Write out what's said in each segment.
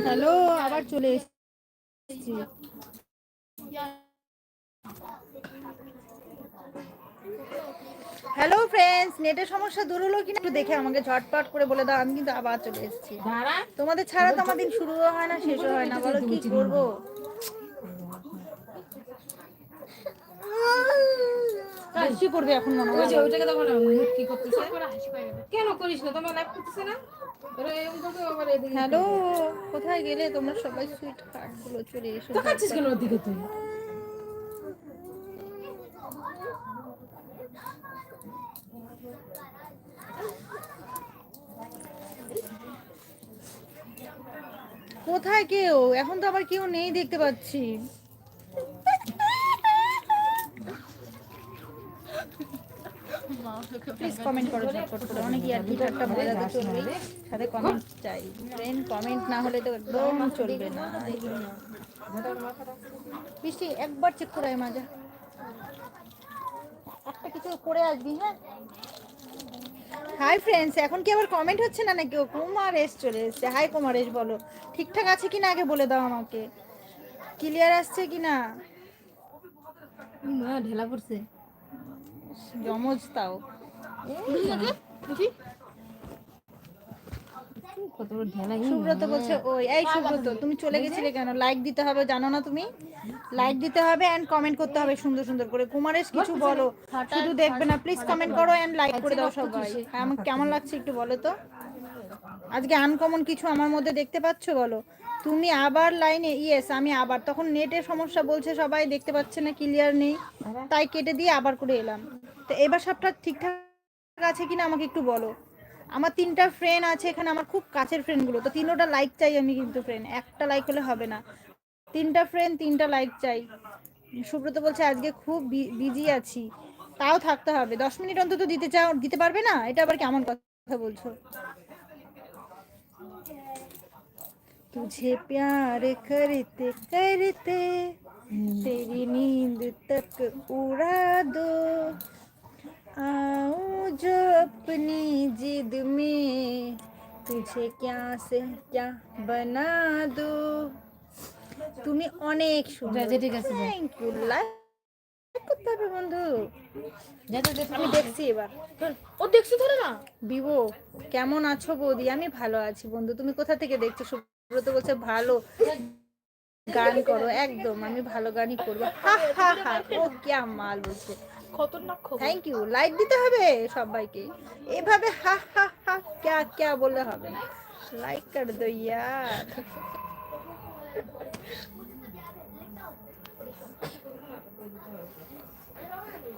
Hello, আবার চলে এসেছি। হ্যালো ফ্রেন্ডস, নেটের সমস্যা দূর হলো কিনা একটু দেখে আমাকে ঝটপট করে বলে দাও। আমি কিন্তু আবার চলে এসেছি। তোমাদের ছাড়া তো আমার দিন শুরুও হয় না, শেষও হয় না। বলো কি করবো? হাসি করবে এখন মনে হয়। ওইটাকে তখন কি করতেছে? কেন করিস না? তোমার লাইভ করতেছে না? হ্যালো, কোথায় গেলে তোমরা সবাই? সুইট হার্ট গুলো চলে এসো। দেখাচ্ছিস কেন ওদিকে তুই? কোথায় কেউ? এখন তো আবার কেউ নেই দেখতে পাচ্ছি। প্লিজ কমেন্ট করো ঝটপট করে। অনেক ইয়ার কি ঠাট্টা মজাতে চলবে, সাথে কমেন্ট চাই। ফ্রেন্ড কমেন্ট না হলে তো একদম চলবে না। বৃষ্টি একবার চেক করে আয়, মাজা একটা কিছু করে আসবি। হ্যাঁ, হাই ফ্রেন্ডস, এখন কি আবার কমেন্ট হচ্ছে না নাকি? কুমারেশ চলে এসছে। হাই কুমারেশ, বলো ঠিকঠাক আছে কিনা আগে বলে দাও আমাকে, ক্লিয়ার আসছে কিনা। ঢেলা পড়ছে জমজ তাও। সুব্রত বলছে ওই। এই সুব্রত, তুমি চলে গেছিলে কেন? লাইক দিতে হবে, জানো না তুমি? লাইক দিতে হবে এন্ড কমেন্ট করতে হবে সুন্দর সুন্দর করে। কুমারেশ কিছু বলো, শুধু দেখবে না, প্লিজ কমেন্ট করো এন্ড লাইক করে দাও সবাই। আমার কেমন লাগছে একটু বলো তো। আজকে আনকমন কিছু আমার মধ্যে দেখতে পাচ্ছ? বলো। তুমি আবার লাইনে? ইয়েস, আমি আবার। তখন নেটের সমস্যা বলছে সবাই, দেখতে পাচ্ছে না, ক্লিয়ার নেই, তাই কেটে দিয়ে আবার করে এলাম। তো এবার সবটা ঠিকঠাক আছে কিনা আমাকে একটু বলো। আমার 3টা ফ্রেন্ড আছে এখানে, আমার খুব কাছের ফ্রেন্ডগুলো, তো 3টা লাইক চাই আমি কিন্তু। ফ্রেন্ড একটা লাইক হলে হবে না, 3টা ফ্রেন্ড 3টা লাইক চাই। সুব্রত বলছে আজকে খুব বিজি আছি, তাও থাকতে হবে। 10 মিনিট অন্তত দিতে চাও, দিতে পারবে না? এটা আবার কেমন কথা বলছো? तुझे प्यार करते करते तेरी नींद तक उड़ा दो, आओ जो अपनी जिद में तुझे क्या से क्या बना दो। তুমি অনেক সুন্দর। ঠিক আছে, থ্যাংক ইউ। লাইক করতে হবে বন্ধু। আমি দেখছি এবার। ও দেখছি ধরে না। বিবো, কেমন আছো বৌদি? আমি ভালো আছি বন্ধু। তুমি কোথা থেকে দেখছো? সুব্রত বলছে ভালো গান করো। একদম, আমি ভালো গানই করবো। হা হা হা, ও क्या মাল বলছে। খতরনাক খবর। Thank you. লাইক দিতে হবে সবাইকে এভাবে। হা হা হা क्या क्या বললে হবে না। লাইক কর দো यार।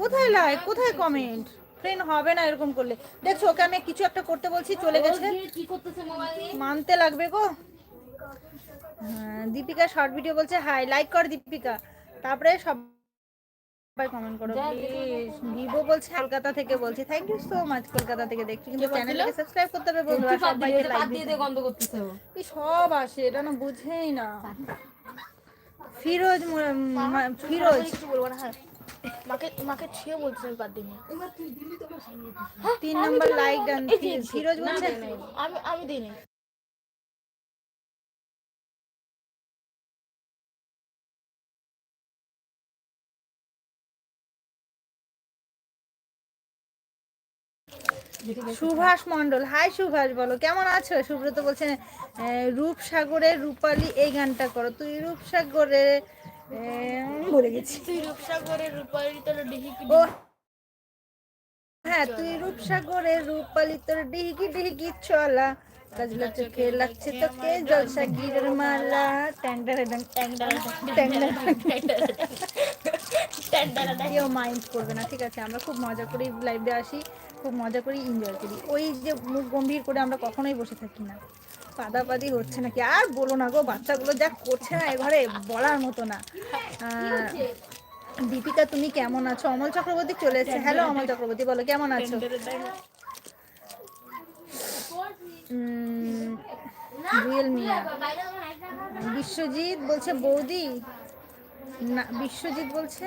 কোথায় লাইক, কোথায় কমেন্ট? ফ্রেন্ড হবে না এরকম করলে। দেখছো, ওকে আমি কিছু একটা করতে বলছি, চলে গেছে। কি করতেছে মোবাইল নিয়ে? মানতে লাগবে গো। হ্যাঁ, দীপিকা শর্ট ভিডিও বলছে হাই। লাইক কর দীপিকা, তারপরে সবাই কমেন্ট করো প্লিজ। ভিভো বলছে কলকাতা থেকে বলছি। Thank you so much Kolkata থেকে দেখছি, কিন্তু চ্যানেলটাকে সাবস্ক্রাইব করতে হবে বন্ধুরা। সবাইকে লাইক দিয়ে বন্ধ করতেছে ও। কি সব আসে, এটা না বুঝেই না। ফিরোজ ফিরোজ কিছু বলবো না। হ্যাঁ, মাকে মাকে ছিও বলছে বাদ দিন। 3 নম্বর লাইক ডান। ফিরোজ বলছে আমি দিই নাই। সুভাষ মন্ডল, হাই সুভাষ, বলো কেমন আছো? সুব্রত বলছে রূপসাগরের রূপালী এই গানটা করো। তুই রূপসাগরের বলে গেছি। তুই রূপসাগরের রূপালী তোর ডিহিকি। ও হ্যাঁ, তুই রূপসাগরের রূপালী তোর ডিহিকি ডিহিকি চলা, কাজলা চোখে লাগছে তোকে জলসা গিরের মালা। কেউ মাইন্ড করবে না, ঠিক আছে? আমরা খুব মজা করি লাইভে আসি, খুব মজা করি, এনজয় করি। ওই যে মুখ গম্ভীর করে আমরা কখনোই বসে থাকি না। পাদাপাদি হচ্ছে নাকি? আর বলো না গো, বাচ্চাগুলো যা করছে না এঘরে, বলার মতো না। দীপিকা তুমি কেমন আছো? অমল চক্রবর্তী চলে এসেছে। হ্যালো অমল চক্রবর্তী, বলো কেমন আছো? জুয়েল মিয়া। বিশ্বজিৎ বলছে বৌদি না, বিশ্বজিৎ বলছে